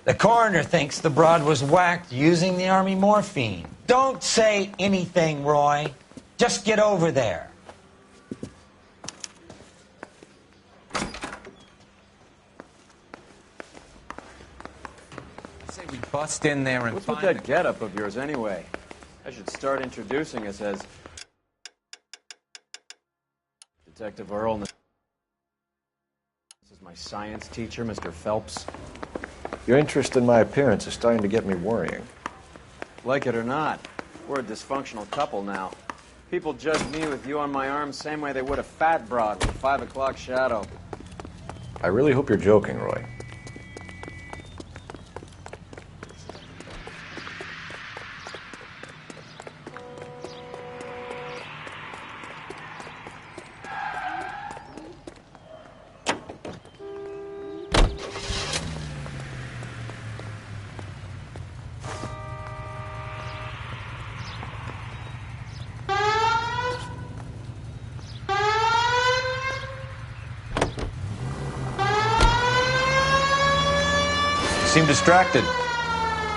The coroner thinks the broad was whacked using the Army morphine. Don't say anything, Roy. Just get over there. Say we bust in there and What's with that getup of yours anyway? I should start introducing us as Detective Earl. This is my science teacher, Mr. Phelps. Your interest in my appearance is starting to get me worrying. Like it or not, we're a dysfunctional couple now. People judge me with you on my arm same way they would a fat broad with a 5 o'clock shadow. I really hope you're joking, Roy. Seem distracted.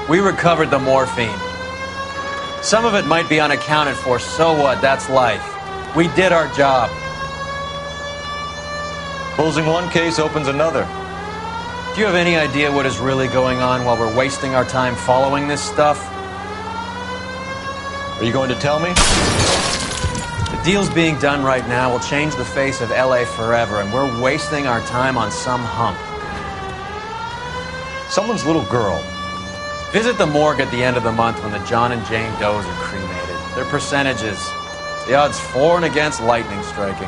We recovered the morphine. Some of it might be unaccounted for, so what? That's life. We did our job. Closing one case opens another. Do you have any idea what is really going on while we're wasting our time following this stuff? Are you going to tell me? The deals being done right now will change the face of LA forever, and we're wasting our time on some hump. Someone's little girl. Visit the morgue at the end of the month when the John and Jane Does are cremated. Their percentages. The odds for and against lightning striking.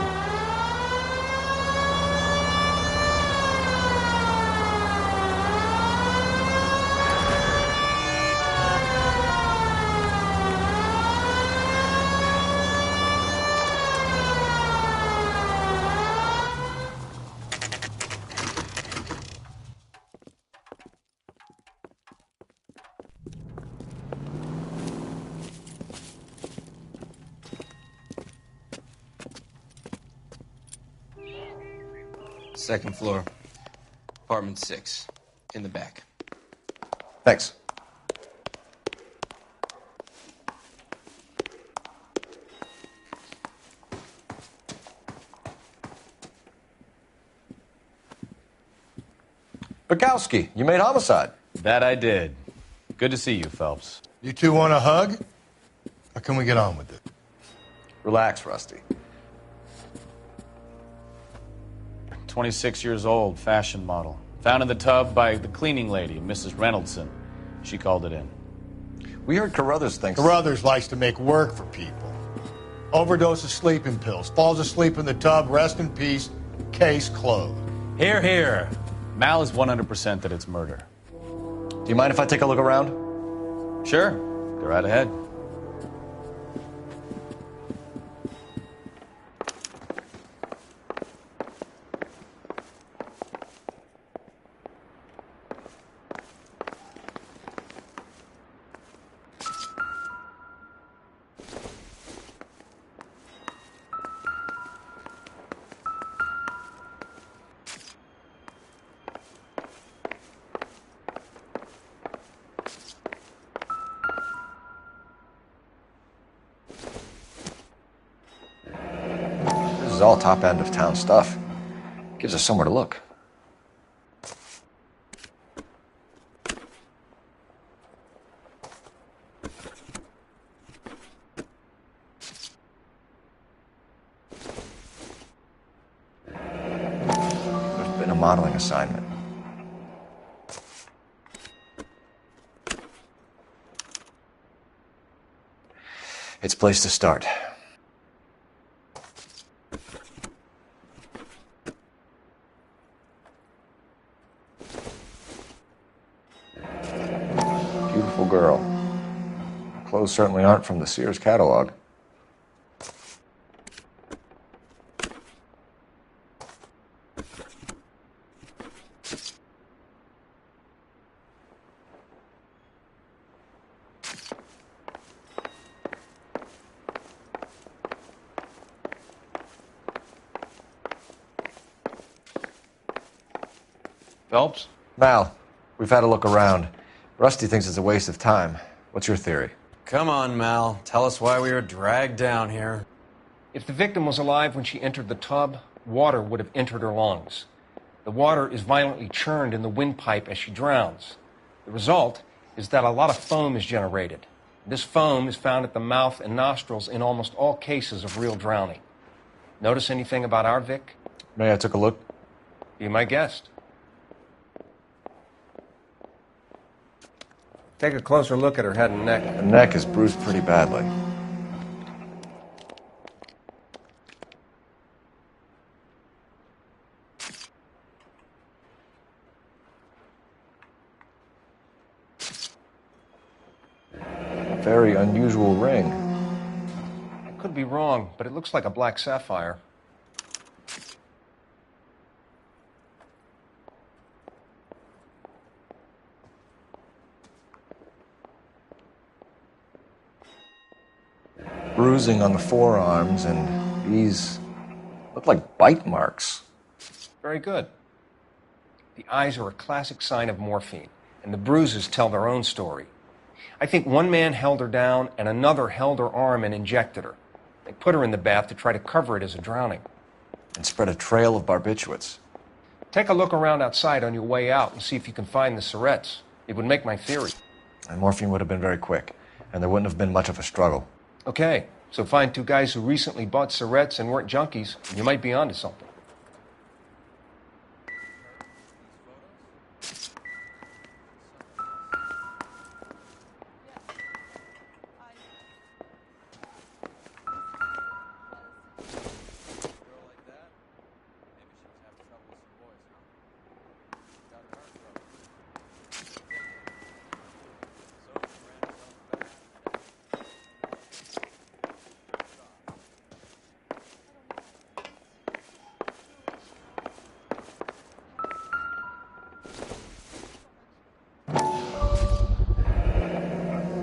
Second floor, apartment 6, in the back. Thanks. Bukowski, you made homicide. That I did. Good to see you, Phelps. You two want a hug? Or can we get on with it? Relax, Rusty. 26 years old, fashion model. Found in the tub by the cleaning lady, Mrs. Reynoldson. She called it in. We heard Carruthers thinks... Carruthers likes to make work for people. Overdose of sleeping pills. Falls asleep in the tub. Rest in peace. Case closed. Here, here. Mal is 100% that it's murder. Do you mind if I take a look around? Sure. Go right ahead. This is all top end of town stuff. Gives us somewhere to look. There's been a modeling assignment. It's a place to start. Beautiful girl. Her clothes certainly aren't from the Sears catalog. Phelps? Mal, We've had a look around. Rusty thinks it's a waste of time. What's your theory? Come on, Mal. Tell us why we were dragged down here. If the victim was alive when she entered the tub, water would have entered her lungs. The water is violently churned in the windpipe as she drowns. The result is that a lot of foam is generated. This foam is found at the mouth and nostrils in almost all cases of real drowning. Notice anything about our Vic? May I took a look? Be my guest. Take a closer look at her head and neck. The neck is bruised pretty badly. A very unusual ring. I could be wrong, but it looks like a black sapphire. Bruising on the forearms, and these look like bite marks. Very good. The eyes are a classic sign of morphine, and the bruises tell their own story. I think one man held her down and another held her arm and injected her. They put her in the bath to try to cover it as a drowning. And spread a trail of barbiturates. Take a look around outside on your way out and see if you can find the syrettes. It would make my theory. And morphine would have been very quick, and there wouldn't have been much of a struggle. Okay, so find two guys who recently bought syrettes and weren't junkies, and you might be onto something.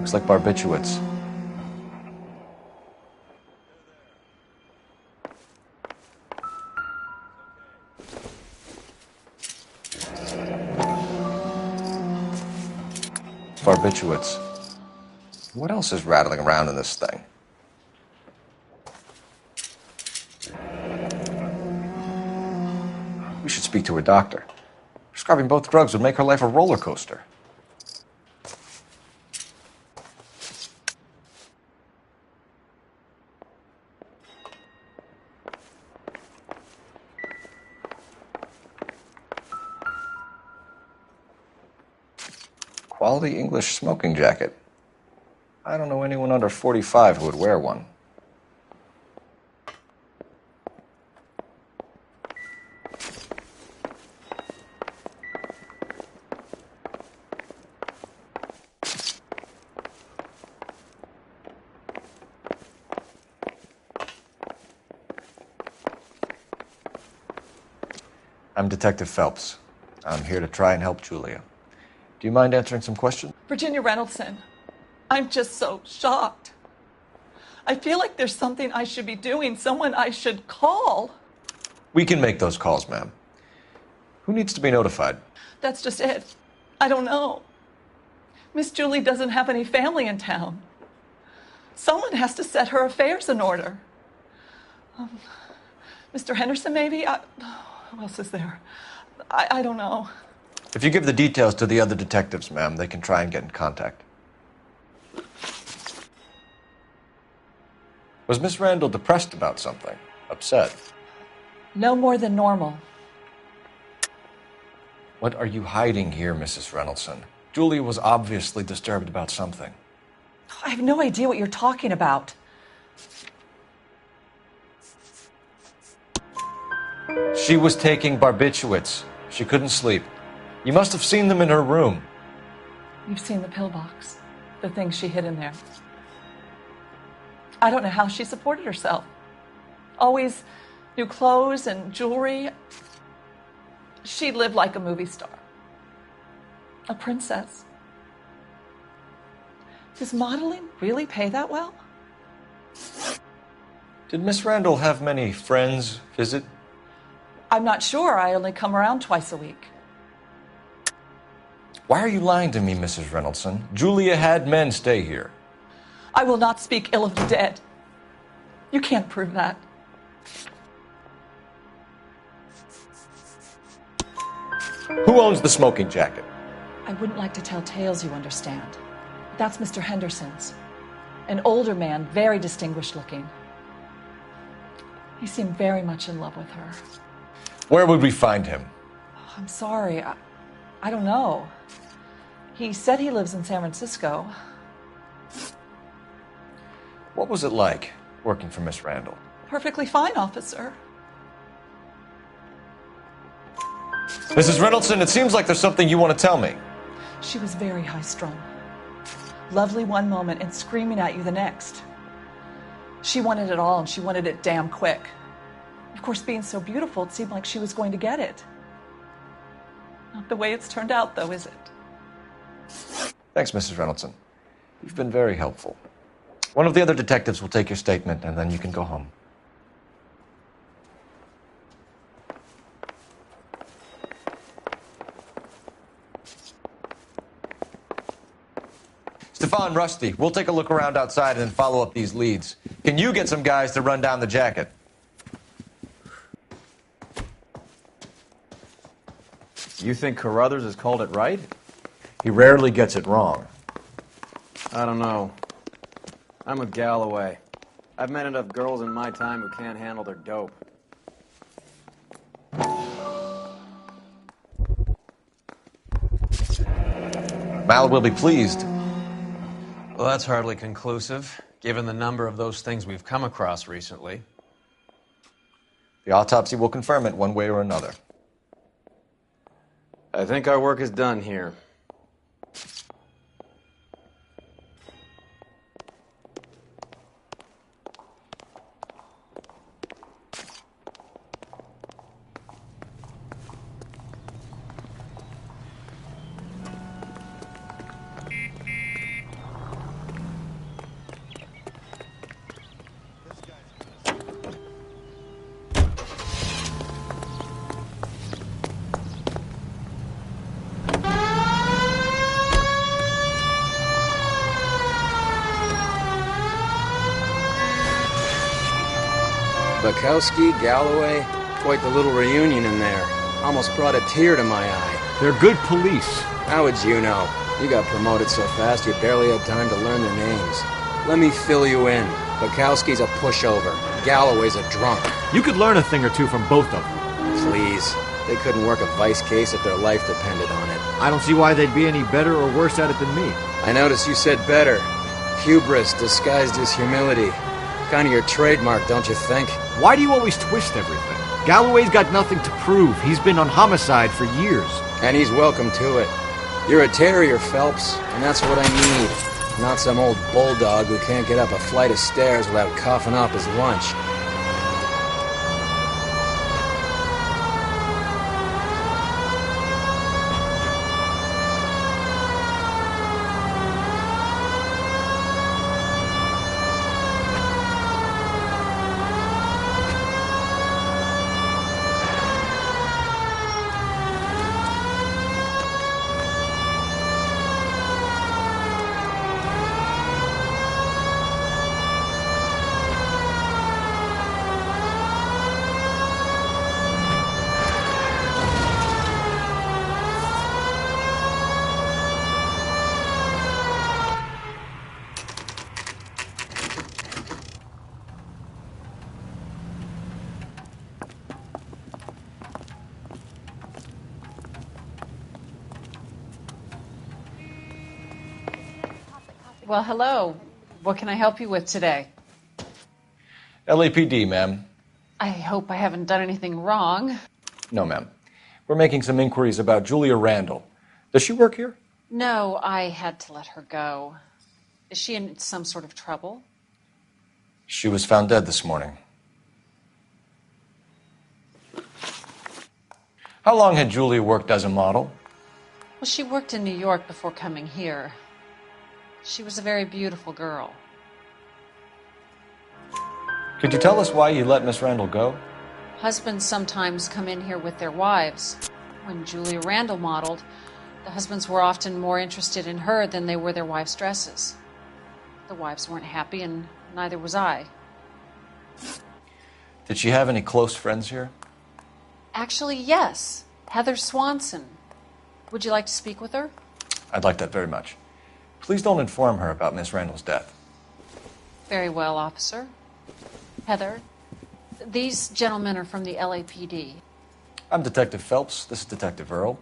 Looks like barbiturates. Barbiturates. What else is rattling around in this thing? We should speak to a doctor. Prescribing both drugs would make her life a roller coaster. Quality English smoking jacket. I don't know anyone under 45 who would wear one. I'm Detective Phelps. I'm here to try and help Julia. Do you mind answering some questions? Virginia Reynoldson, I'm just so shocked. I feel like there's something I should be doing, someone I should call. We can make those calls, ma'am. Who needs to be notified? That's just it. I don't know. Miss Julie doesn't have any family in town. Someone has to set her affairs in order. Mr. Henderson, maybe? Who else is there? I don't know. If you give the details to the other detectives, ma'am, they can try and get in contact. Was Miss Randall depressed about something? Upset? No more than normal. What are you hiding here, Mrs. Reynoldson? Julia was obviously disturbed about something. I have no idea what you're talking about. She was taking barbiturates. She couldn't sleep. You must have seen them in her room. You've seen the pillbox, the things she hid in there. I don't know how she supported herself. Always new clothes and jewelry. She lived like a movie star. A princess. Does modeling really pay that well? Did Miss Randall have many friends visit? I'm not sure. I only come around twice a week. Why are you lying to me, Mrs. Reynoldson? Julia had men stay here. I will not speak ill of the dead. You can't prove that. Who owns the smoking jacket? I wouldn't like to tell tales, you understand. That's Mr. Henderson's. An older man, very distinguished looking. He seemed very much in love with her. Where would we find him? Oh, I'm sorry. I don't know. He said he lives in San Francisco. What was it like working for Miss Randall? Perfectly fine, officer. Mrs. Reynoldson, it seems like there's something you want to tell me. She was very high-strung. Lovely one moment and screaming at you the next. She wanted it all, and she wanted it damn quick. Of course, being so beautiful, it seemed like she was going to get it. Not the way it's turned out, though, is it? Thanks, Mrs. Reynoldson. You've been very helpful. One of the other detectives will take your statement, and then you can go home. Stefan, Rusty, we'll take a look around outside and then follow up these leads. Can you get some guys to run down the jacket? You think Carruthers has called it right? He rarely gets it wrong. I don't know. I'm with Galloway. I've met enough girls in my time who can't handle their dope. Mal will be pleased. Well, that's hardly conclusive, given the number of those things we've come across recently. The autopsy will confirm it one way or another. I think our work is done here. Bukowski, Galloway, quite the little reunion in there. Almost brought a tear to my eye. They're good police. How would you know? You got promoted so fast you barely had time to learn their names. Let me fill you in. Bukowski's a pushover. Galloway's a drunk. You could learn a thing or two from both of them. Please. They couldn't work a vice case if their life depended on it. I don't see why they'd be any better or worse at it than me. I notice you said better. Hubris disguised as humility. Kind of your trademark, don't you think? Why do you always twist everything? Galloway's got nothing to prove. He's been on homicide for years. And he's welcome to it. You're a terrier, Phelps, and that's what I need. Not some old bulldog who can't get up a flight of stairs without coughing up his lunch. Well, hello. What can I help you with today? LAPD, ma'am. I hope I haven't done anything wrong. No, ma'am. We're making some inquiries about Julia Randall. Does she work here? No, I had to let her go. Is she in some sort of trouble? She was found dead this morning. How long had Julia worked as a model? Well, she worked in New York before coming here. She was a very beautiful girl. Could you tell us why you let Miss Randall go? Husbands sometimes come in here with their wives. When Julia Randall modeled, The husbands were often more interested in her than they were their wives' dresses. The wives weren't happy, and neither was I. Did she have any close friends here? Actually, yes. Heather Swanson. Would you like to speak with her? I'd like that very much. Please don't inform her about Miss Randall's death. Very well, officer. Heather, these gentlemen are from the LAPD. I'm Detective Phelps. This is Detective Earl.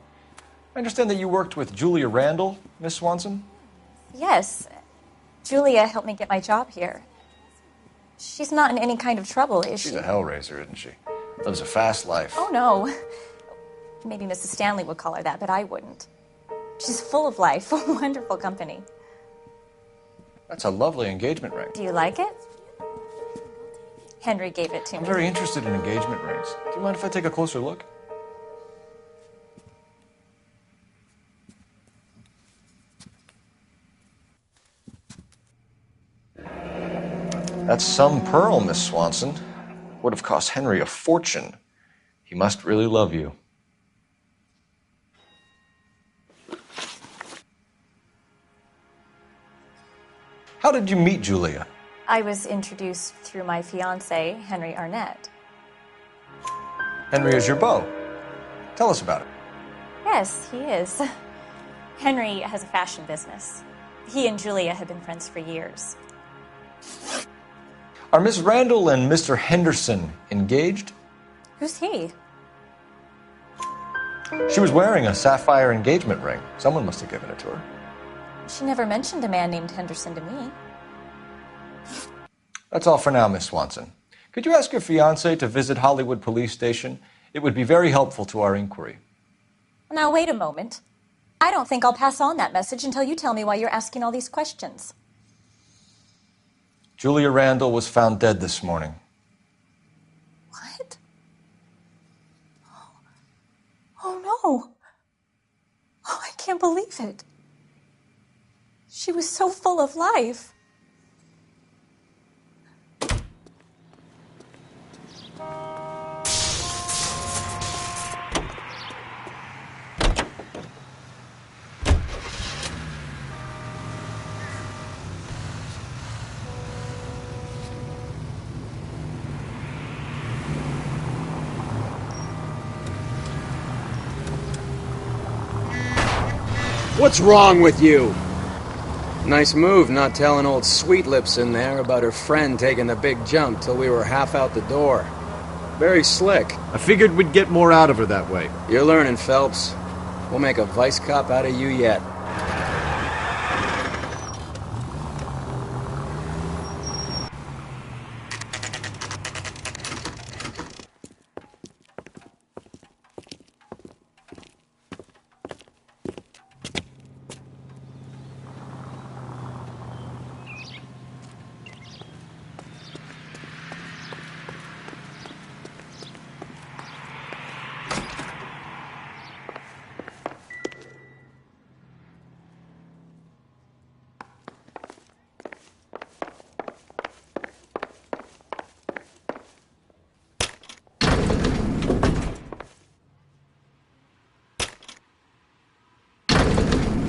I understand that you worked with Julia Randall, Miss Swanson? Yes. Julia helped me get my job here. She's not in any kind of trouble, is she? She's a hellraiser, isn't she? Lives a fast life. Oh, no. Maybe Mrs. Stanley would call her that, but I wouldn't. She's full of life, wonderful company. That's a lovely engagement ring. Do you like it? Henry gave it to me. I'm very interested in engagement rings. Do you mind if I take a closer look? That's some pearl, Miss Swanson. Would have cost Henry a fortune. He must really love you. How did you meet Julia? I was introduced through my fiancé, Henry Arnett. Henry is your beau. Tell us about it. Yes, he is. Henry has a fashion business. He and Julia have been friends for years. Are Miss Randall and Mr. Henderson engaged? Who's he? She was wearing a sapphire engagement ring. Someone must have given it to her. She never mentioned a man named Henderson to me. That's all for now, Miss Swanson. Could you ask your fiancé to visit Hollywood Police Station? It would be very helpful to our inquiry. Now, wait a moment. I don't think I'll pass on that message until you tell me why you're asking all these questions. Julia Randall was found dead this morning. What? Oh, no. Oh, I can't believe it. She was so full of life. What's wrong with you? Nice move not telling old Sweet Lips in there about her friend taking the big jump till we were half out the door. Very slick. I figured we'd get more out of her that way. You're learning, Phelps. We'll make a vice cop out of you yet.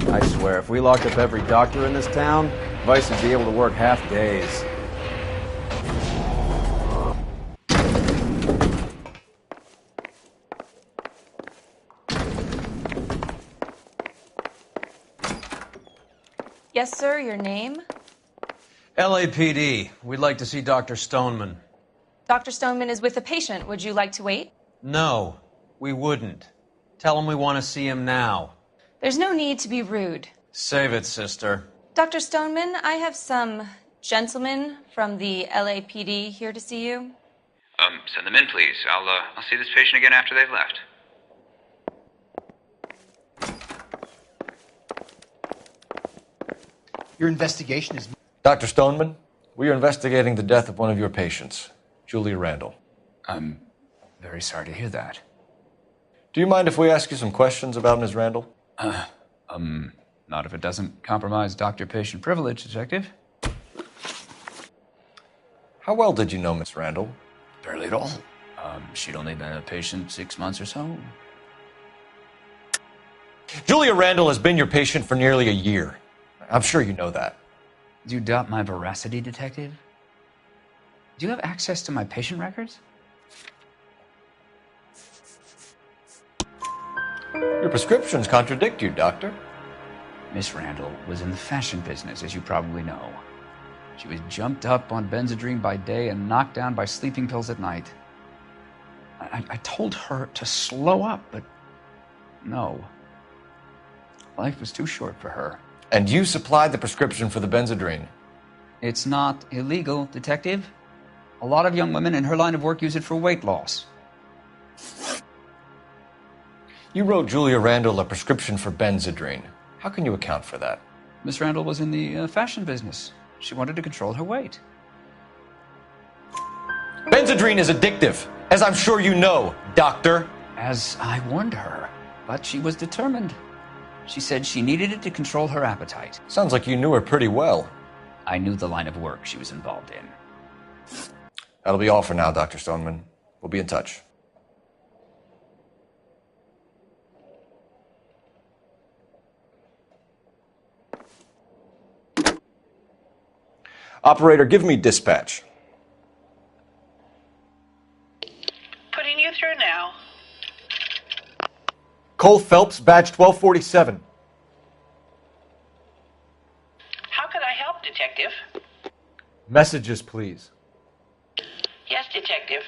I swear, if we locked up every doctor in this town, Vice would be able to work half days. Yes, sir, your name? LAPD. We'd like to see Dr. Stoneman. Dr. Stoneman is with a patient. Would you like to wait? No, we wouldn't. Tell him we want to see him now. There's no need to be rude. Save it, sister. Dr. Stoneman, I have some gentlemen from the LAPD here to see you. Send them in, please. I'll see this patient again after they've left. Your investigation is... Dr. Stoneman, we are investigating the death of one of your patients, Julia Randall. I'm very sorry to hear that. Do you mind if we ask you some questions about Ms. Randall? Not if it doesn't compromise doctor-patient privilege, Detective. How well did you know Miss Randall? Barely at all. She'd only been a patient 6 months or so. Julia Randall has been your patient for nearly a year. I'm sure you know that. Do you doubt my veracity, Detective? Do you have access to my patient records? Your prescriptions contradict you, Doctor. Miss Randall was in the fashion business, as you probably know. She was jumped up on Benzedrine by day and knocked down by sleeping pills at night. I told her to slow up, but no. Life was too short for her. And you supplied the prescription for the Benzedrine. It's not illegal, Detective. A lot of young women in her line of work use it for weight loss. You wrote Julia Randall a prescription for Benzedrine. How can you account for that? Miss Randall was in the fashion business. She wanted to control her weight. Benzedrine is addictive, as I'm sure you know, Doctor. As I warned her, but she was determined. She said she needed it to control her appetite. Sounds like you knew her pretty well. I knew the line of work she was involved in. That'll be all for now, Dr. Stoneman. We'll be in touch. Operator, give me dispatch. Putting you through now. Cole Phelps, badge 1247. How could I help, Detective? Messages, please. Yes, Detective.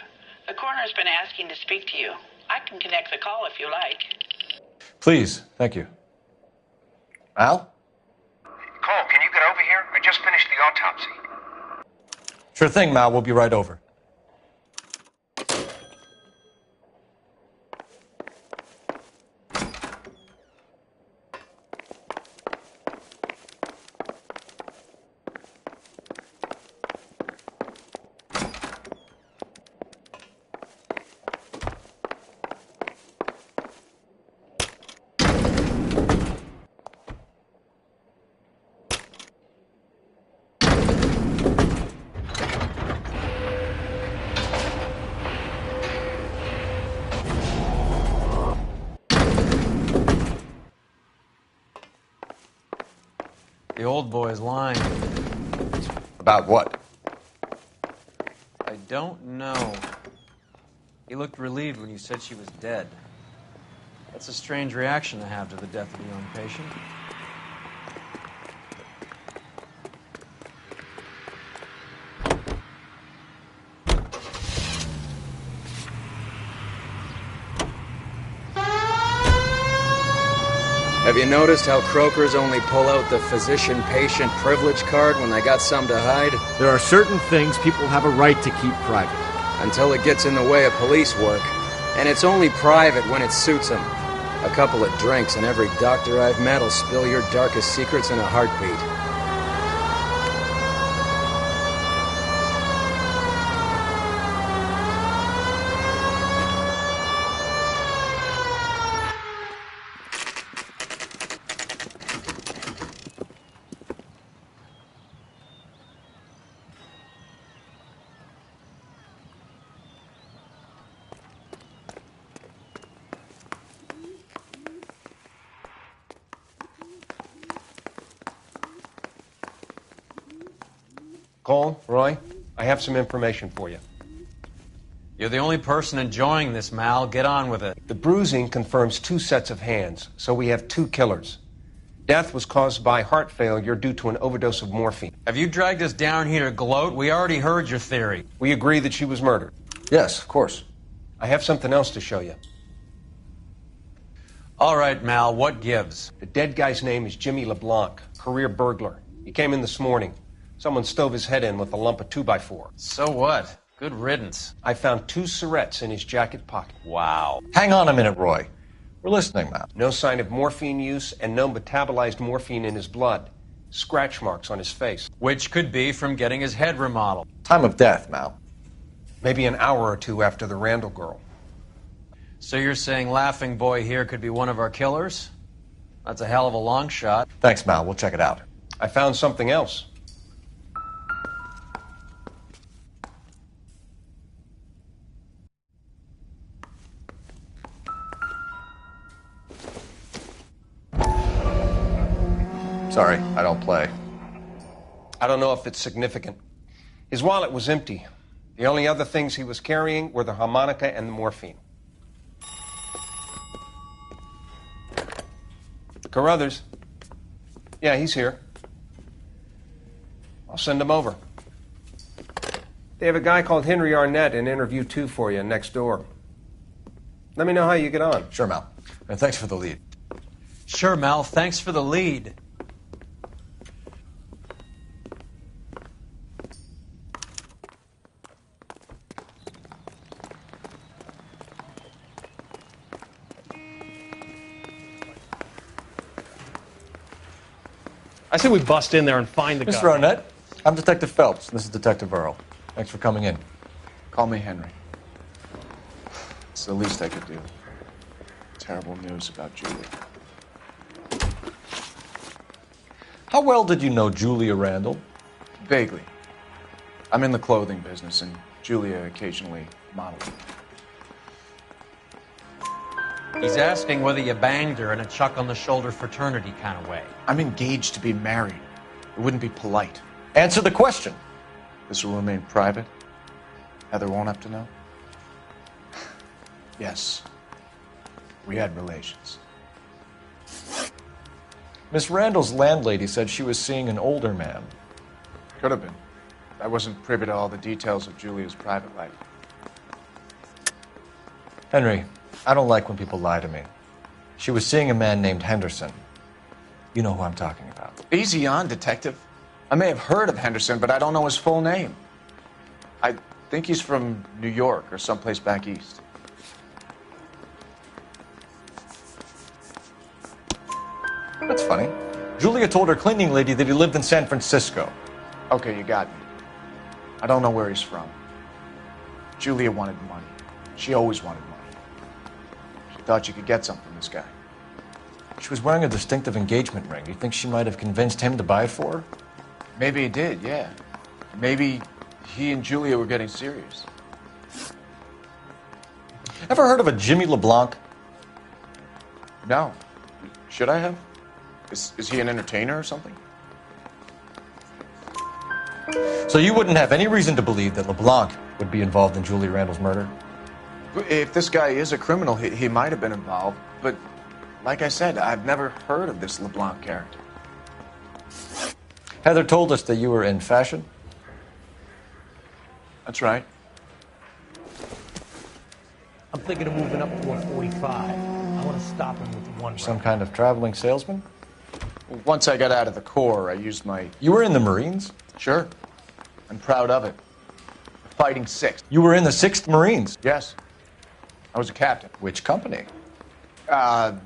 The coroner's been asking to speak to you. I can connect the call if you like. Please, thank you. Al? Cole, can you get over here? I just finished the autopsy. Sure thing, Mal. We'll be right over. The old boy's lying. About what? I don't know. He looked relieved when you said she was dead. That's a strange reaction to have to the death of a young patient. Have you noticed how croakers only pull out the physician-patient privilege card when they got something to hide? There are certain things people have a right to keep private. Until it gets in the way of police work. And it's only private when it suits them. A couple of drinks and every doctor I've met will spill your darkest secrets in a heartbeat. Cole, Roy, I have some information for you. You're the only person enjoying this, Mal. Get on with it. The bruising confirms 2 sets of hands, so we have 2 killers. Death was caused by heart failure due to an overdose of morphine. Have you dragged us down here to gloat? We already heard your theory. We agree that she was murdered. Yes, of course. I have something else to show you. All right, Mal, what gives? The dead guy's name is Jimmy LeBlanc, career burglar. He came in this morning. Someone stove his head in with a lump of 2x4. So what? Good riddance. I found 2 syrettes in his jacket pocket. Wow. Hang on a minute, Roy. We're listening, Mal. No sign of morphine use and no metabolized morphine in his blood. Scratch marks on his face. Which could be from getting his head remodeled. Time of death, Mal. Maybe an hour or 2 after the Randall girl. So you're saying Laughing Boy here could be one of our killers? That's a hell of a long shot. Thanks, Mal. We'll check it out. I found something else. Sorry, I don't play. I don't know if it's significant. His wallet was empty. The only other things he was carrying were the harmonica and the morphine. Carruthers. Yeah, he's here. I'll send him over. They have a guy called Henry Arnett in interview 2 for you next door. Let me know how you get on. Sure, Mel. And thanks for the lead. Sure, Mel. Thanks for the lead. I say we bust in there and find the guy. Mr. Arnett, I'm Detective Phelps. This is Detective Earl. Thanks for coming in. Call me Henry. It's the least I could do. Terrible news about Julia. How well did you know Julia Randall? Vaguely. I'm in the clothing business, and Julia occasionally modeled. He's asking whether you banged her in a chuck-on-the-shoulder fraternity kind of way. I'm engaged to be married. It wouldn't be polite. Answer the question. This will remain private? Heather won't have to know? Yes. We had relations. Miss Randall's landlady said she was seeing an older man. Could have been. I wasn't privy to all the details of Julia's private life. Henry, I don't like when people lie to me. She was seeing a man named Henderson. You know who I'm talking about. Easy on, Detective. I may have heard of Henderson, but I don't know his full name. I think he's from New York or someplace back east. That's funny. Julia told her cleaning lady that he lived in San Francisco. Okay, you got me. I don't know where he's from. Julia wanted money. She always wanted money. She thought she could get some from this guy. She was wearing a distinctive engagement ring. You think she might have convinced him to buy it for her? Maybe he did, yeah. Maybe he and Julia were getting serious. Ever heard of a Jimmy LeBlanc? No. Should I have? Is he an entertainer or something? So you wouldn't have any reason to believe that LeBlanc would be involved in Julia Randall's murder? If this guy is a criminal, he might have been involved. But like I said, I've never heard of this LeBlanc character. Heather told us that you were in fashion. That's right. I'm thinking of moving up to 145. I want to stop him with one round. Some kind of traveling salesman? Once I got out of the Corps, I used my... You were in the Marines? Sure. I'm proud of it. Fighting 6th. You were in the 6th Marines? Yes. I was a captain. Which company?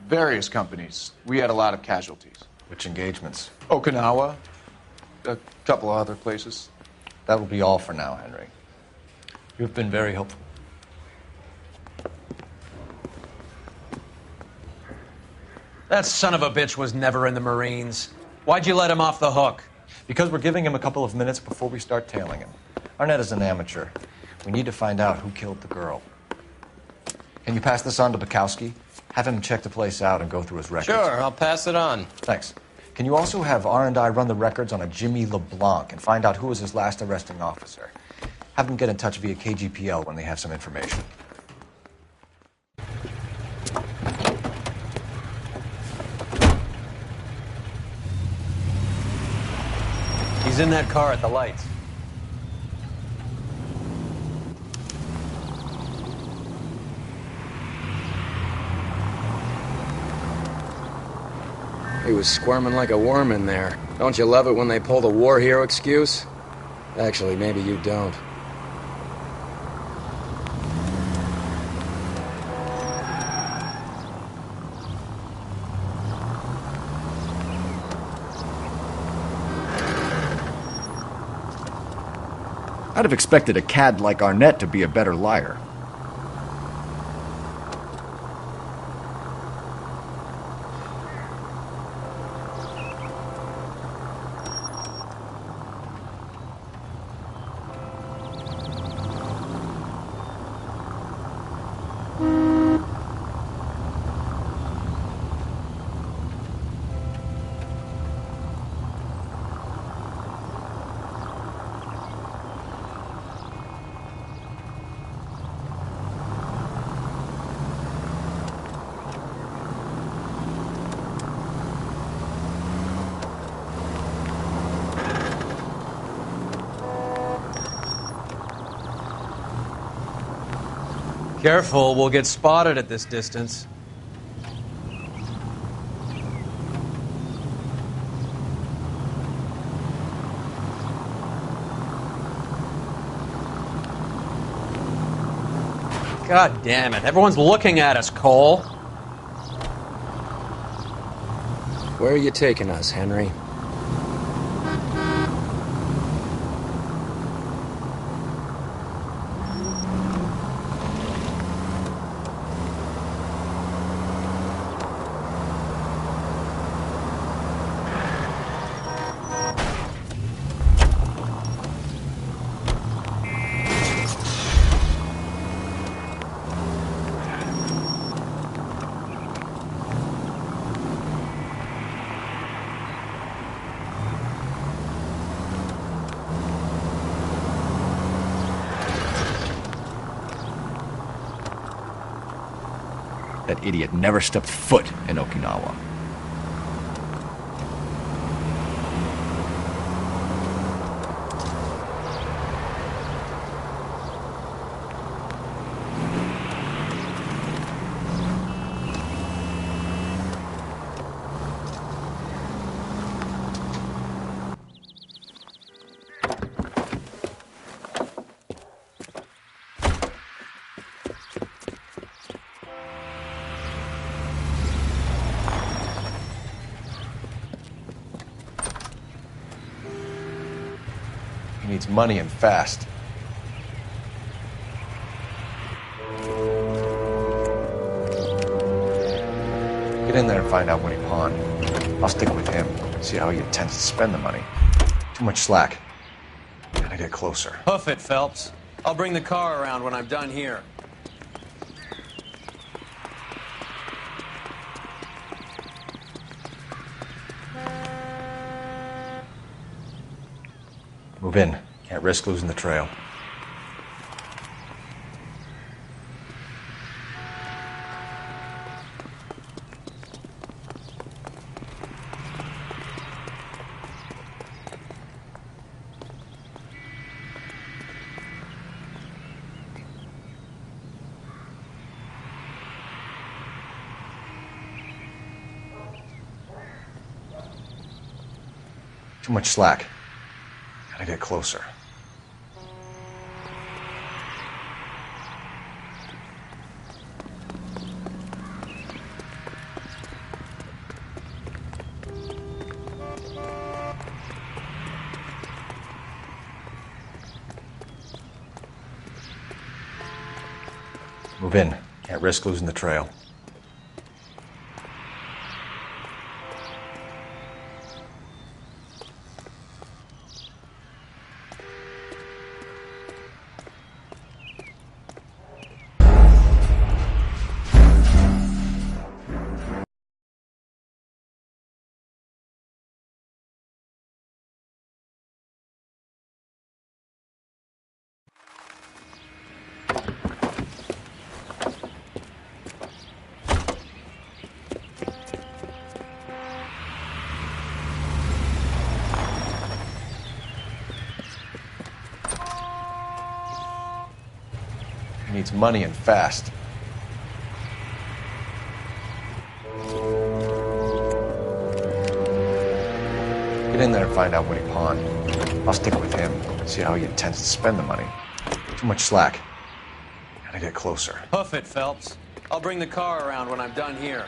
Various companies. We had a lot of casualties. Which engagements? Okinawa. A couple of other places. That will be all for now, Henry. You've been very helpful. That son of a bitch was never in the Marines. Why'd you let him off the hook? Because we're giving him a couple of minutes before we start tailing him. Arnett is an amateur. We need to find out who killed the girl. Can you pass this on to Bukowski? Have him check the place out and go through his records. Sure, I'll pass it on. Thanks. Can you also have R&I run the records on a Jimmy LeBlanc and find out who was his last arresting officer? Have them get in touch via KGPL when they have some information. He's in that car at the lights. He was squirming like a worm in there. Don't you love it when they pull the war hero excuse? Actually, maybe you don't. I'd have expected a cad like Arnett to be a better liar. Careful, we'll get spotted at this distance. God damn it. Everyone's looking at us, Cole. Where are you taking us, Henry? That idiot never stepped foot in Okinawa. He needs money and fast. Get in there and find out what he pawned. I'll stick with him, see how he intends to spend the money. Too much slack. Gotta get closer. Hoof it, Phelps. I'll bring the car around when I'm done here. Move in. Can't risk losing the trail. Too much slack. Gotta get closer. Move in. Can't risk losing the trail. He needs money and fast. Get in there and find out what he pawned. I'll stick with him, see how he intends to spend the money. Too much slack. Gotta get closer. Hoof it, Phelps. I'll bring the car around when I'm done here.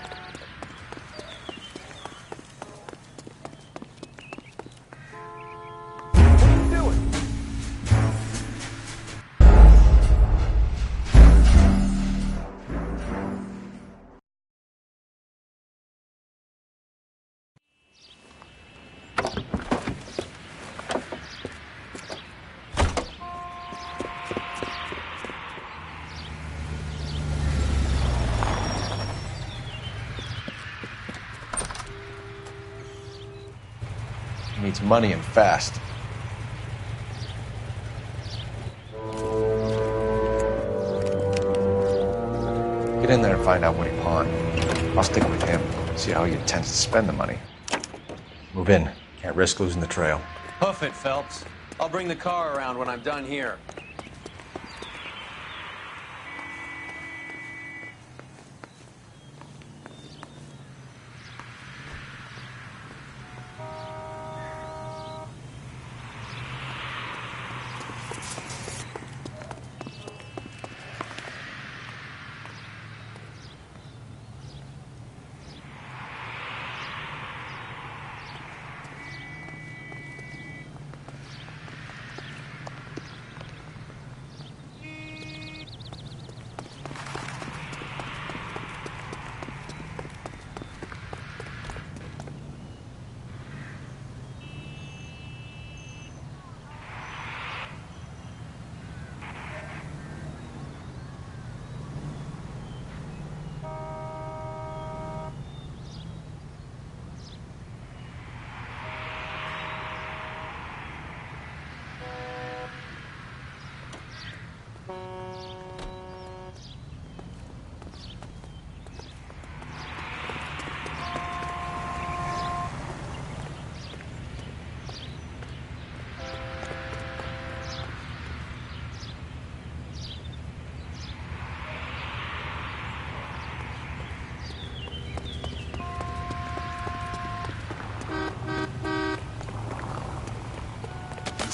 He needs money and fast. Get in there and find out what he pawned. I'll stick with him, see how he intends to spend the money. Move in. Can't risk losing the trail. Hoof it, Phelps. I'll bring the car around when I'm done here.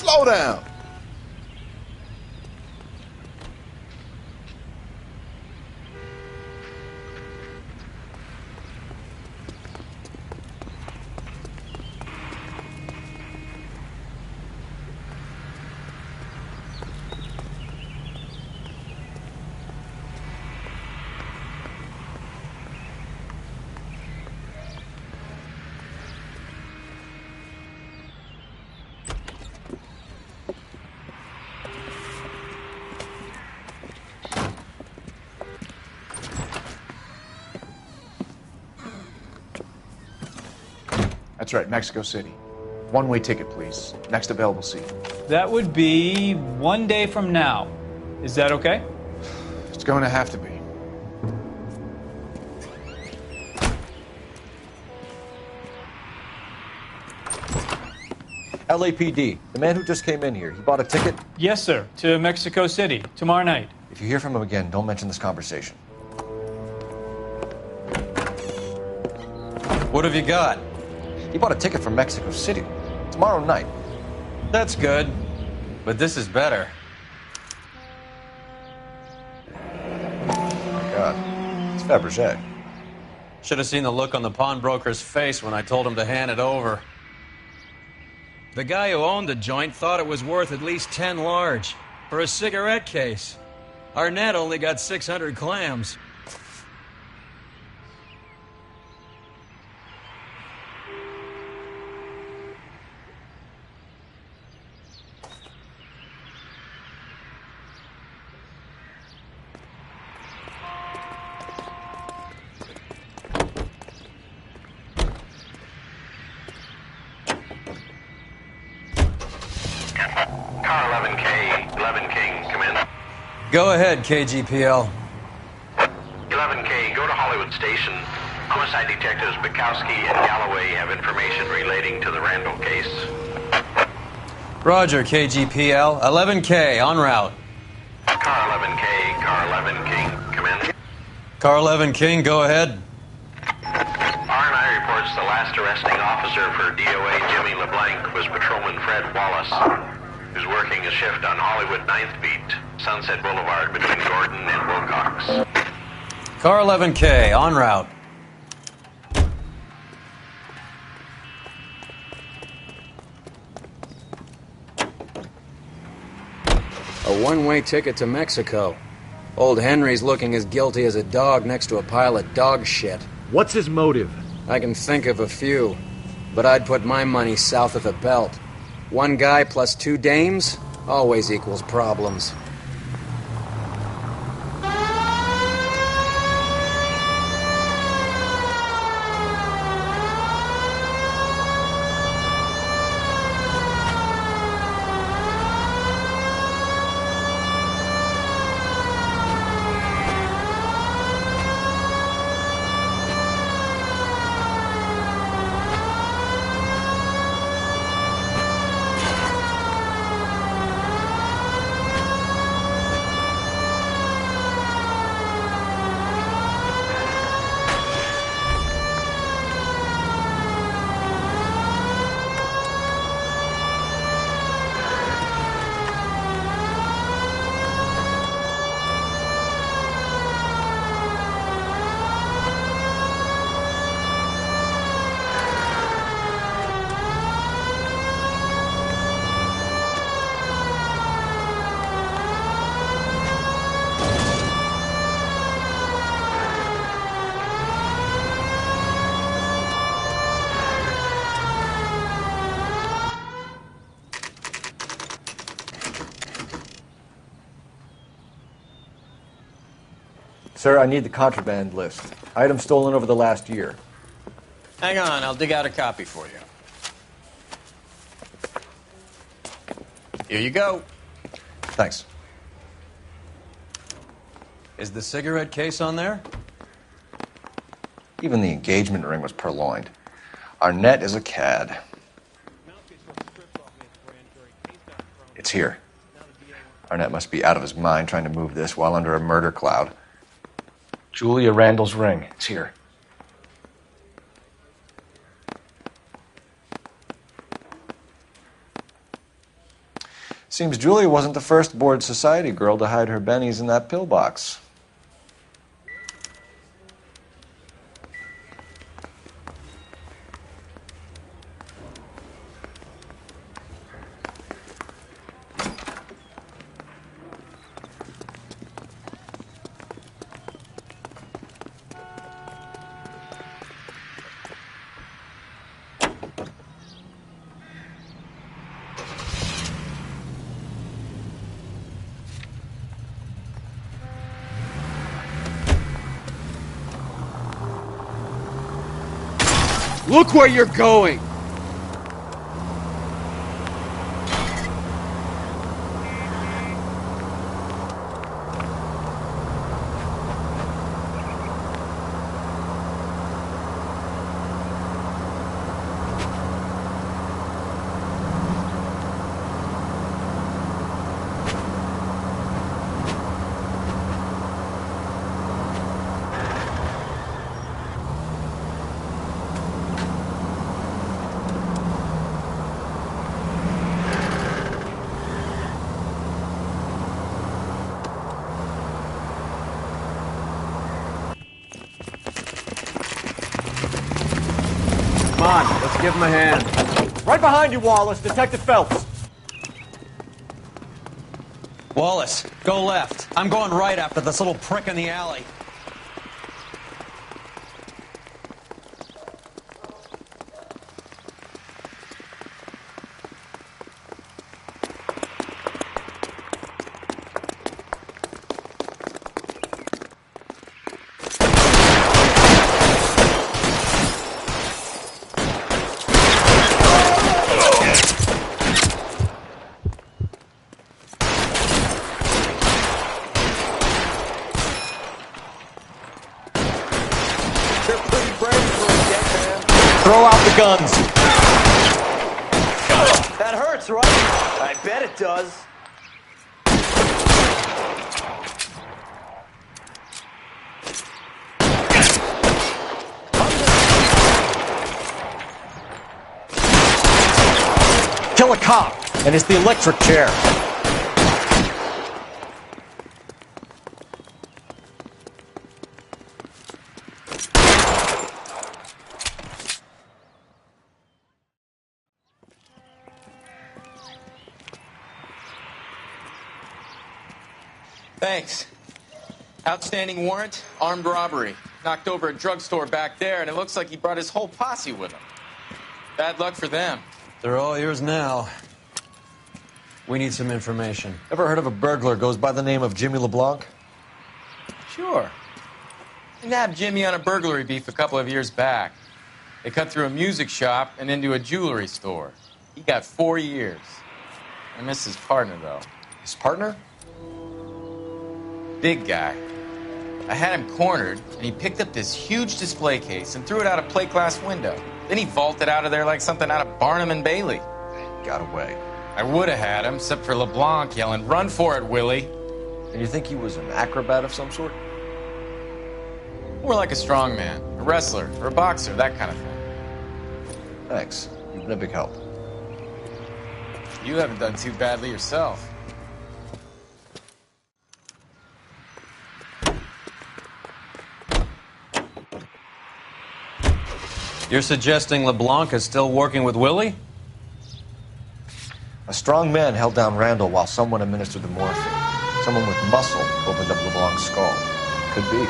Slow down. That's right, Mexico City. One-way ticket, please. Next available seat. That would be 1 day from now. Is that okay? It's going to have to be. LAPD, the man who just came in here, he bought a ticket? Yes, sir. To Mexico City, tomorrow night. If you hear from him again, don't mention this conversation. What have you got? He bought a ticket for Mexico City tomorrow night. That's good, but this is better. Oh my God, it's Fabergé. Should have seen the look on the pawnbroker's face when I told him to hand it over. The guy who owned the joint thought it was worth at least 10 large for a cigarette case. Arnett only got 600 clams. Car 11K, 11 King, come in. Go ahead, KGPL. 11K, go to Hollywood Station. Homicide detectives Bukowski and Galloway have information relating to the Randall case. Roger, KGPL. 11K, en route. Car 11K, car 11 King, come in. Car 11 King, go ahead. R&I reports the last arresting officer for DOA Jimmy LeBlanc was Patrolman Fred Wallace, who's working a shift on Hollywood 9th Beat, Sunset Boulevard between Gordon and Wilcox. Car 11K, en route. A one-way ticket to Mexico. Old Henry's looking as guilty as a dog next to a pile of dog shit. What's his motive? I can think of a few, but I'd put my money south of the belt. One guy plus two dames always equals problems. Sir, I need the contraband list. Items stolen over the last year. Hang on, I'll dig out a copy for you. Here you go. Thanks. Is the cigarette case on there? Even the engagement ring was purloined. Arnett is a cad. It's here. Arnett must be out of his mind trying to move this while under a murder cloud. Julia Randall's ring. It's here. Seems Julia wasn't the first bored society girl to hide her bennies in that pillbox. Look where you're going! Come on, let's give him a hand. Right behind you, Wallace. Detective Phelps. Wallace, go left. I'm going right after this little prick in the alley. Throw out the guns. That hurts, right? I bet it does. Kill a cop, and it's the electric chair. Thanks. Outstanding warrant, armed robbery. Knocked over a drugstore back there, and it looks like he brought his whole posse with him. Bad luck for them. They're all yours now. We need some information. Ever heard of a burglar goes by the name of Jimmy LeBlanc? Sure. I nabbed Jimmy on a burglary beef a couple of years back. They cut through a music shop and into a jewelry store. He got 4 years. I miss his partner, though. His partner? Big guy. I had him cornered, and he picked up this huge display case and threw it out a plate glass window. Then he vaulted out of there like something out of Barnum and Bailey. Got away. I would have had him, except for LeBlanc yelling, "Run for it, Willie!" And you think he was an acrobat of some sort? More like a strongman, a wrestler, or a boxer, that kind of thing. Thanks. You've been a big help. You haven't done too badly yourself. You're suggesting LeBlanc is still working with Willie? A strong man held down Randall while someone administered the morphine. Someone with muscle opened up LeBlanc's skull. Could be.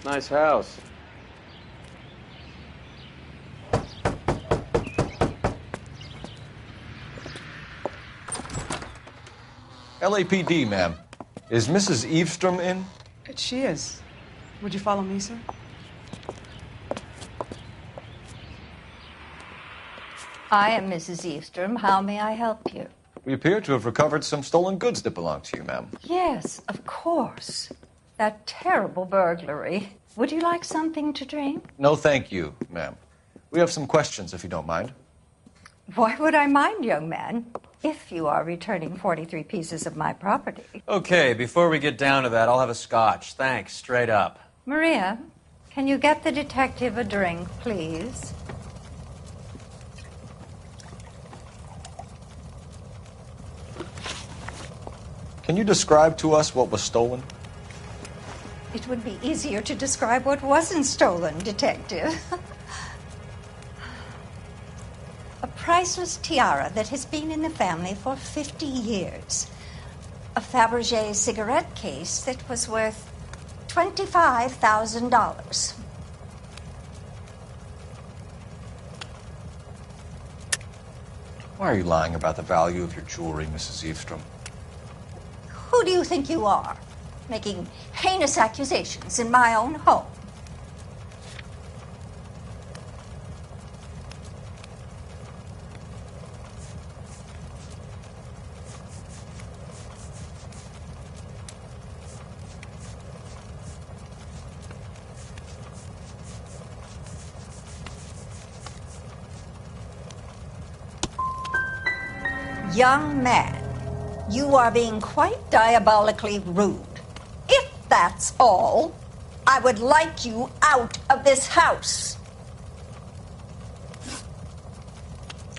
Nice house. LAPD, ma'am. Is Mrs. Eavestrom in? She is. Would you follow me, sir? I am Mrs. Eavestrom. How may I help you? We appear to have recovered some stolen goods that belong to you, ma'am. Yes, of course. That terrible burglary. Would you like something to drink? No, thank you, ma'am. We have some questions, if you don't mind. Why would I mind, young man, if you are returning 43 pieces of my property? Okay, before we get down to that, I'll have a scotch. Thanks, straight up. Maria, can you get the detective a drink, please? Can you describe to us what was stolen? It would be easier to describe what wasn't stolen, Detective. A priceless tiara that has been in the family for 50 years. A Fabergé cigarette case that was worth $25,000. Why are you lying about the value of your jewelry, Mrs. Eavestrom? Who do you think you are, making heinous accusations in my own home? Young man, you are being quite diabolically rude. If that's all, I would like you out of this house.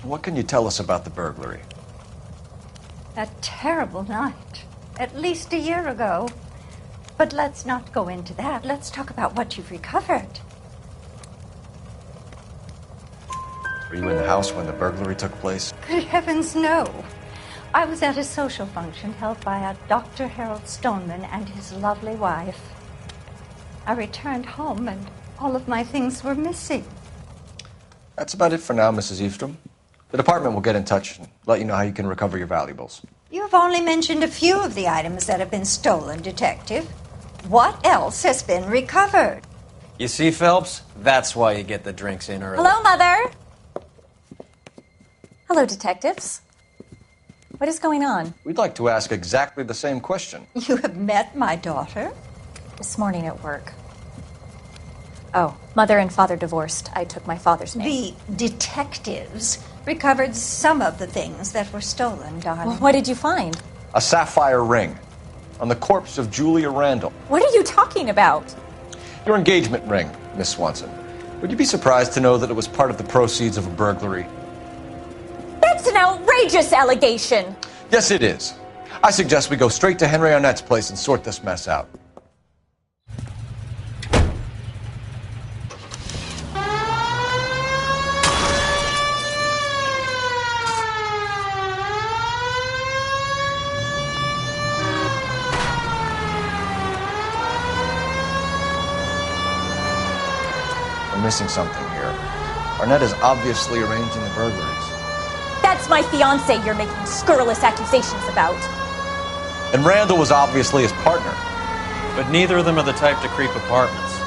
What can you tell us about the burglary? That terrible night, at least a year ago. But let's not go into that. Let's talk about what you've recovered. Were you in the house when the burglary took place? Good heavens, no. I was at a social function held by a Dr. Harold Stoneman and his lovely wife. I returned home and all of my things were missing. That's about it for now, Mrs. Eavestrom. The department will get in touch and let you know how you can recover your valuables. You've only mentioned a few of the items that have been stolen, Detective. What else has been recovered? You see, Phelps? That's why you get the drinks in early. Hello, Mother. Hello, detectives. What is going on? We'd like to ask exactly the same question. You have met my daughter? This morning at work. Oh, Mother and Father divorced. I took my father's name. The detectives recovered some of the things that were stolen, darling. Well, what did you find? A sapphire ring on the corpse of Julia Randall. What are you talking about? Your engagement ring, Miss Swanson. Would you be surprised to know that it was part of the proceeds of a burglary? That's an outrageous allegation. Yes, it is. I suggest we go straight to Henry Arnett's place and sort this mess out. We're missing something here. Arnett is obviously arranging the burglaries. That's my fiancé you're making scurrilous accusations about. And Randall was obviously his partner. But neither of them are the type to creep apartments.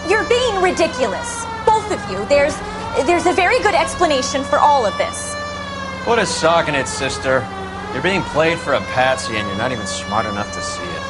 You're being ridiculous. Both of you. There's a very good explanation for all of this. What is socking it, sister? You're being played for a patsy and you're not even smart enough to see it.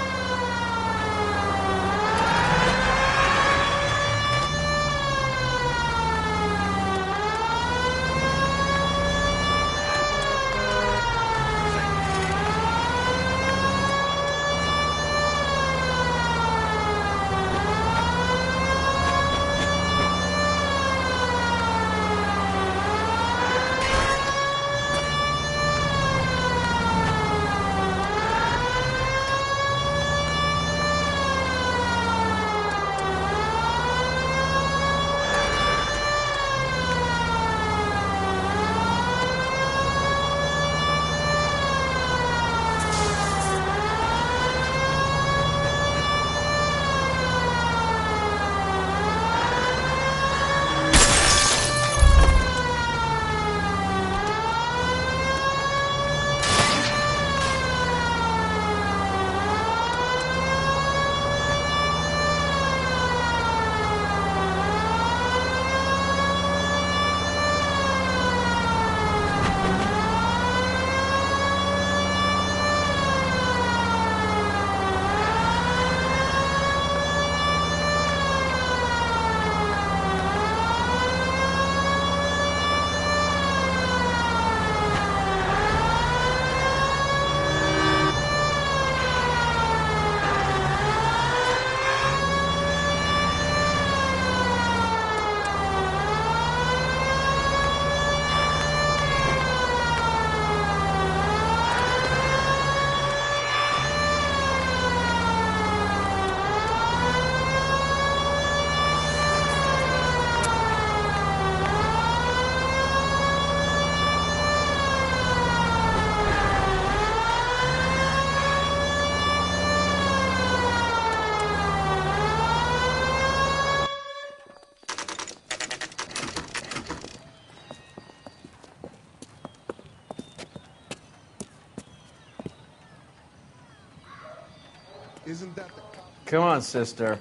Isn't that the cop? Come on, sister.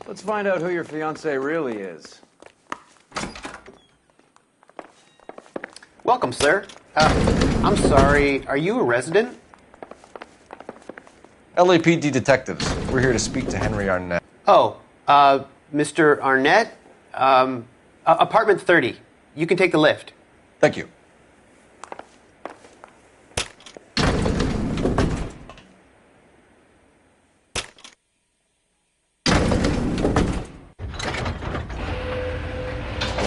Let's find out who your fiancé really is. Welcome, sir. I'm sorry, are you a resident? LAPD detectives. We're here to speak to Henry Arnett. Oh, Mr. Arnett? Apartment 30. You can take the lift. Thank you.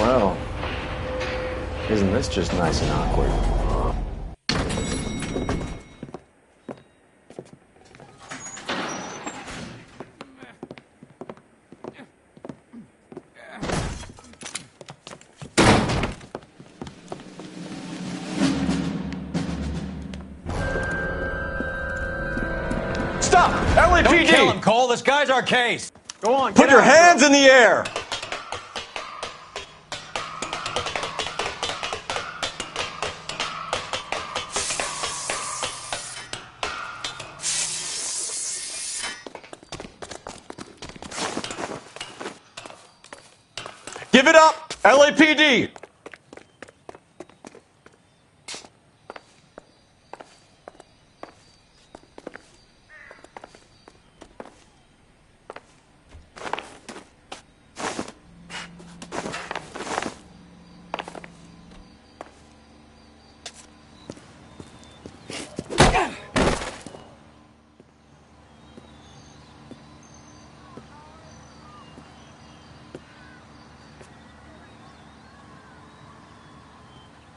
Well, isn't this just nice and awkward? Stop! LAPD! Don't kill him, Cole. This guy's our case. Go on, Put get your out, hands bro. in the air! Give it up! LAPD!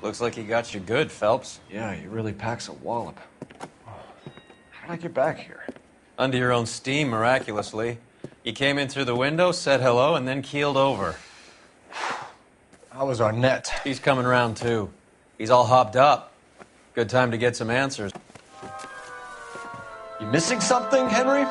Looks like he got you good, Phelps. Yeah, he really packs a wallop. How did I get back here? Under your own steam, miraculously. You came in through the window, said hello, and then keeled over. How was Arnett? He's coming round, too. He's all hopped up. Good time to get some answers. You missing something, Henry?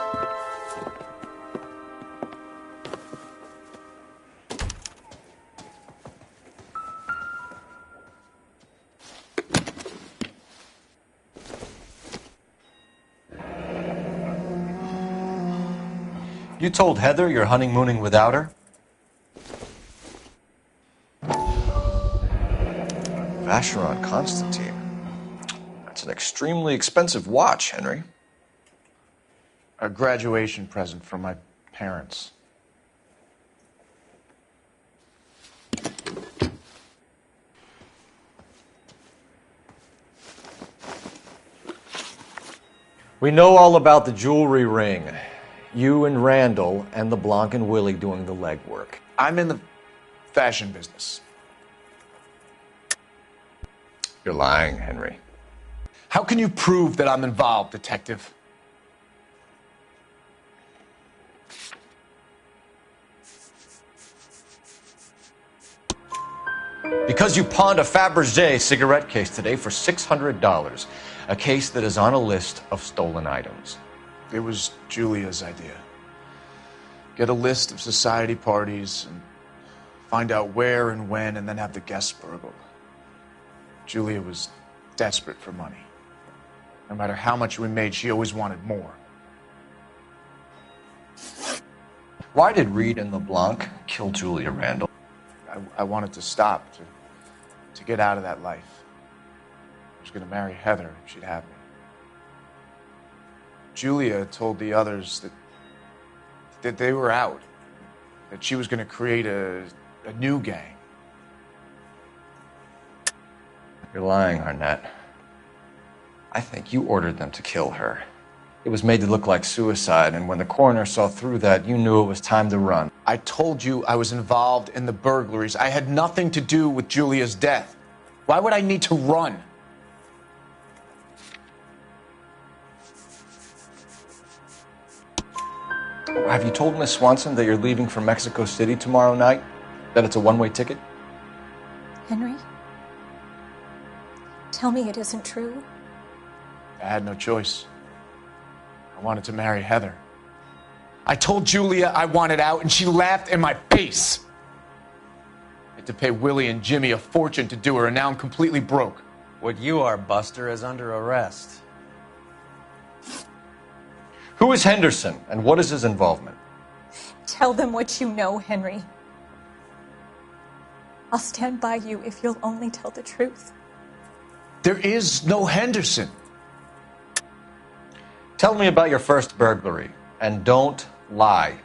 You told Heather you're honeymooning without her? Vacheron Constantine. That's an extremely expensive watch, Henry. A graduation present from my parents. We know all about the jewelry ring. You and Randall and LeBlanc and Willie doing the legwork. I'm in the fashion business. You're lying, Henry. How can you prove that I'm involved, detective? Because you pawned a Fabergé cigarette case today for $600. A case that is on a list of stolen items. It was Julia's idea. Get a list of society parties and find out where and when and then have the guests burgled. Julia was desperate for money. No matter how much we made, she always wanted more. Why did Reed and LeBlanc kill Julia Randall? I wanted to stop, to get out of that life. I was going to marry Heather if she'd have me. Julia told the others that they were out, that she was going to create a new gang. You're lying, Arnett. I think you ordered them to kill her. It was made to look like suicide, and when the coroner saw through that, you knew it was time to run. I told you I was involved in the burglaries. I had nothing to do with Julia's death. Why would I need to run? Have you told Miss Swanson that you're leaving for Mexico City tomorrow night? That it's a one-way ticket? Henry? Tell me it isn't true. I had no choice. I wanted to marry Heather. I told Julia I wanted out, and she laughed in my face. I had to pay Willie and Jimmy a fortune to do her, and now I'm completely broke. What you are, Buster, is under arrest. Who is Henderson, and what is his involvement? Tell them what you know, Henry. I'll stand by you if you'll only tell the truth. There is no Henderson. Tell me about your first burglary, and don't lie.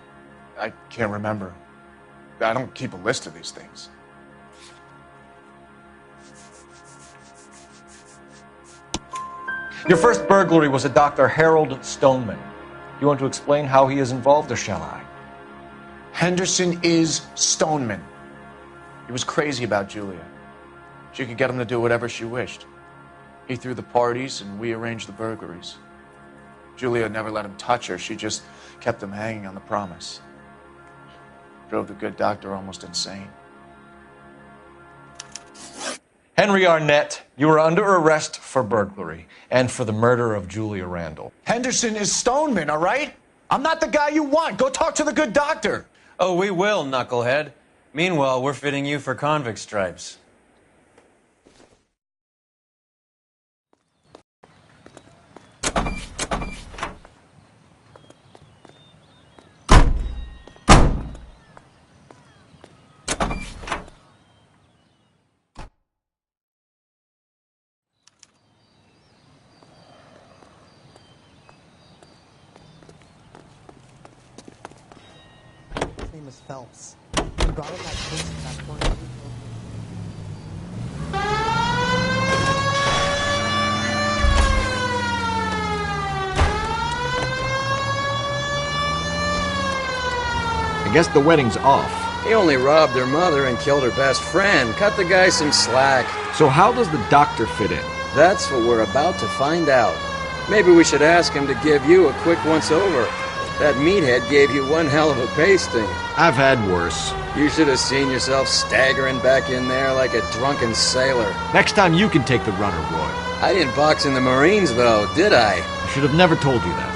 I can't remember. I don't keep a list of these things. Your first burglary was at Dr. Harold Stoneman. You want to explain how he is involved, or shall I? Henderson is Stoneman. He was crazy about Julia. She could get him to do whatever she wished. He threw the parties, and we arranged the burglaries. Julia never let him touch her. She just kept him hanging on the promise. Drove the good doctor almost insane. Henry Arnett, you are under arrest for burglary and for the murder of Julia Randall. Henderson is Stoneman, all right? I'm not the guy you want. Go talk to the good doctor. Oh, we will, knucklehead. Meanwhile, we're fitting you for convict stripes. His name is Phelps. He brought in that case in that corner. I guess the wedding's off. He only robbed her mother and killed her best friend. Cut the guy some slack. So how does the doctor fit in? That's what we're about to find out. Maybe we should ask him to give you a quick once-over. That meathead gave you one hell of a pasting. I've had worse. You should have seen yourself staggering back in there like a drunken sailor. Next time you can take the runner, Roy. I didn't box in the Marines, though, did I? I should have never told you that.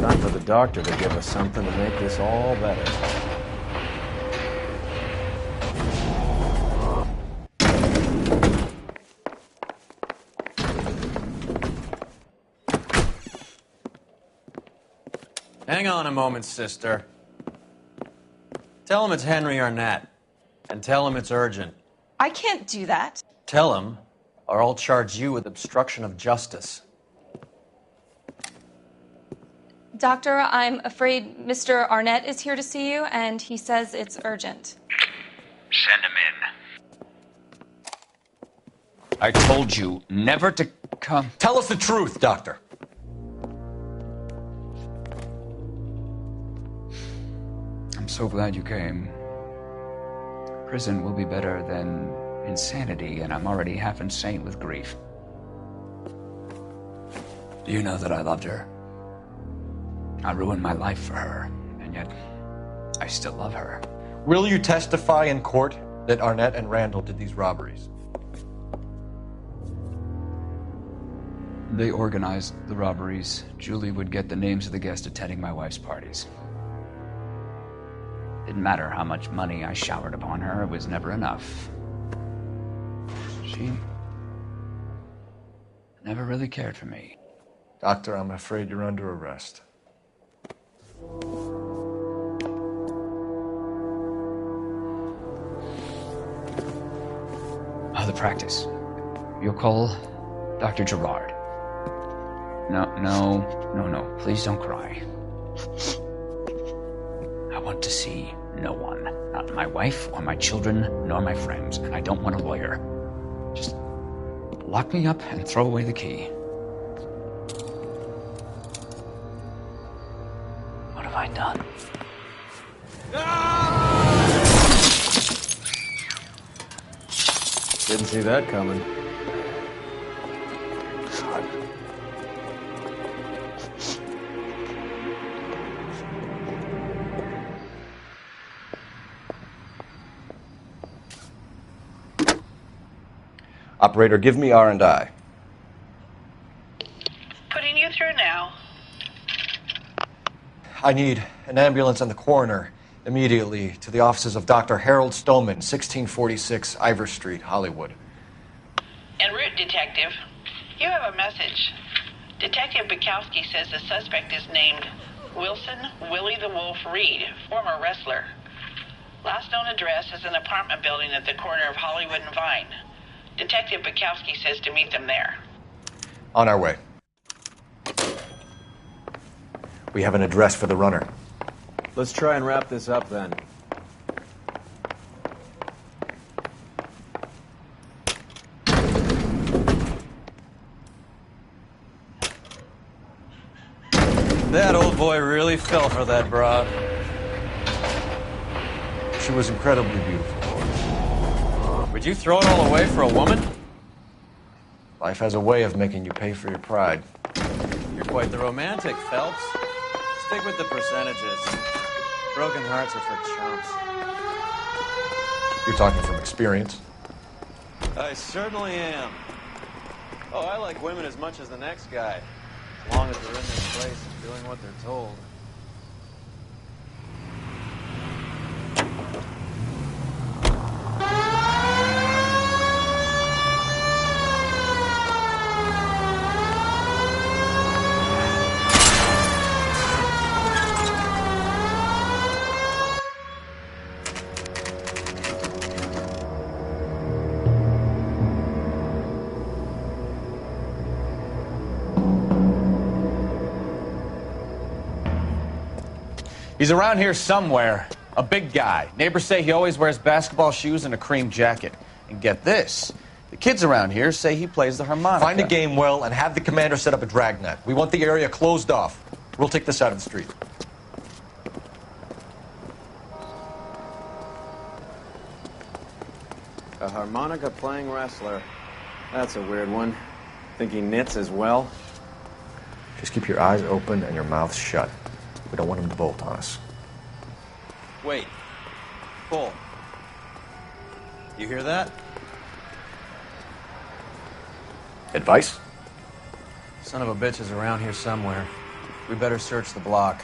Time for the doctor to give us something to make this all better. Hang on a moment, sister. Tell him it's Henry Arnett, and tell him it's urgent. I can't do that. Tell him, or I'll charge you with obstruction of justice. Doctor, I'm afraid Mr. Arnett is here to see you, and he says it's urgent. Send him in. I told you never to come. Tell us the truth, Doctor. I'm so glad you came. Prison will be better than insanity, and I'm already half insane with grief. Do you know that I loved her? I ruined my life for her, and yet I still love her. Will you testify in court that Arnett and Randall did these robberies? They organized the robberies. Julie would get the names of the guests attending my wife's parties. Didn't matter how much money I showered upon her, it was never enough. She never really cared for me. Doctor, I'm afraid you're under arrest. The practice. You'll call Dr. Gerard. No. Please don't cry. I want to see no one. Not my wife or my children, nor my friends. And I don't want a lawyer. Just lock me up and throw away the key. What have I done? Didn't see that coming. Operator, give me R&I. Putting you through now. I need an ambulance and the coroner immediately to the offices of Dr. Harold Stoneman, 1646 Ivor Street, Hollywood. En route, Detective. You have a message. Detective Bukowski says the suspect is named Wilson Willie the Wolf Reed, former wrestler. Last known address is an apartment building at the corner of Hollywood and Vine. Detective Bukowski says to meet them there. On our way. We have an address for the runner. Let's try and wrap this up then. That old boy really fell for that broad. She was incredibly beautiful. Would you throw it all away for a woman? Life has a way of making you pay for your pride. You're quite the romantic, Phelps. Stick with the percentages. Broken hearts are for chumps. You're talking from experience. I certainly am. Oh, I like women as much as the next guy. As long as they're in their place and doing what they're told. He's around here somewhere. A big guy. Neighbors say he always wears basketball shoes and a cream jacket. And get this, the kids around here say he plays the harmonica. Find a game well and have the commander set up a dragnet. We want the area closed off. We'll take this out of the street. A harmonica playing wrestler. That's a weird one. Think he knits as well? Just keep your eyes open and your mouth shut. We don't want him to bolt on us. Wait. Pull. You hear that? Advice? Son of a bitch is around here somewhere. We better search the block.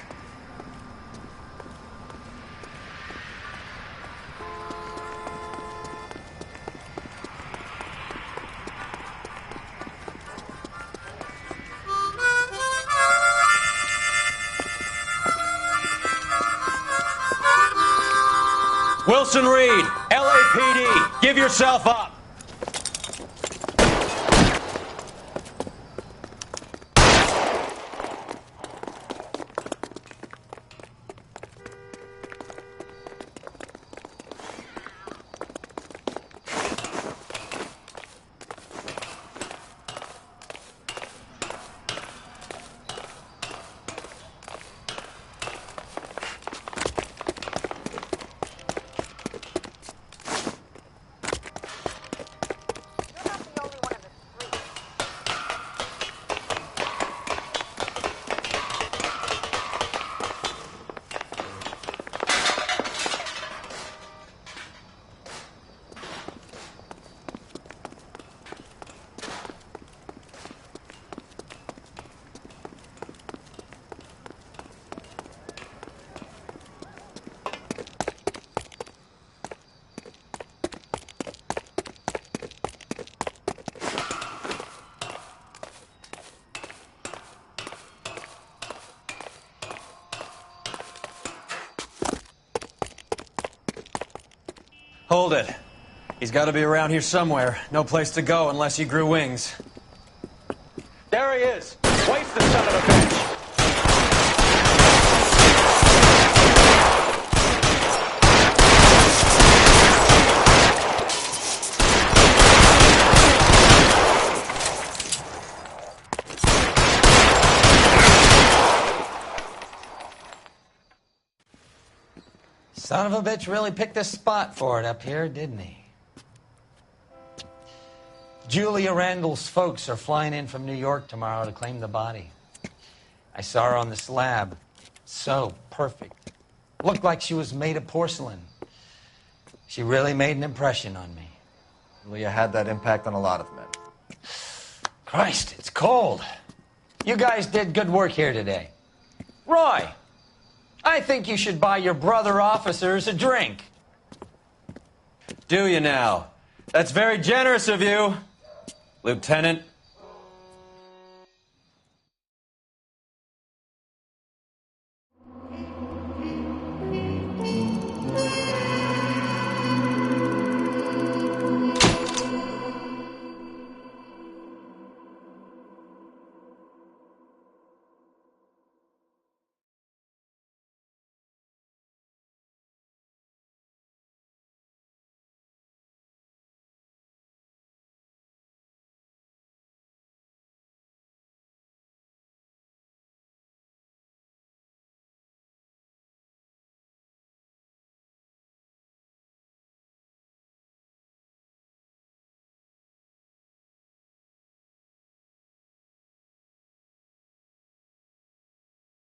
Wilson Reed, LAPD, give yourself up. Hold it. He's got to be around here somewhere. No place to go unless he grew wings. There he is. Waste the son of a bitch. Son of a bitch really picked this spot for it up here, didn't he? Julia Randall's folks are flying in from New York tomorrow to claim the body. I saw her on the slab. So perfect. Looked like she was made of porcelain. She really made an impression on me. Julia had that impact on a lot of men. Christ, it's cold. You guys did good work here today. Roy, I think you should buy your brother officers a drink. Do you now? That's very generous of you, Lieutenant.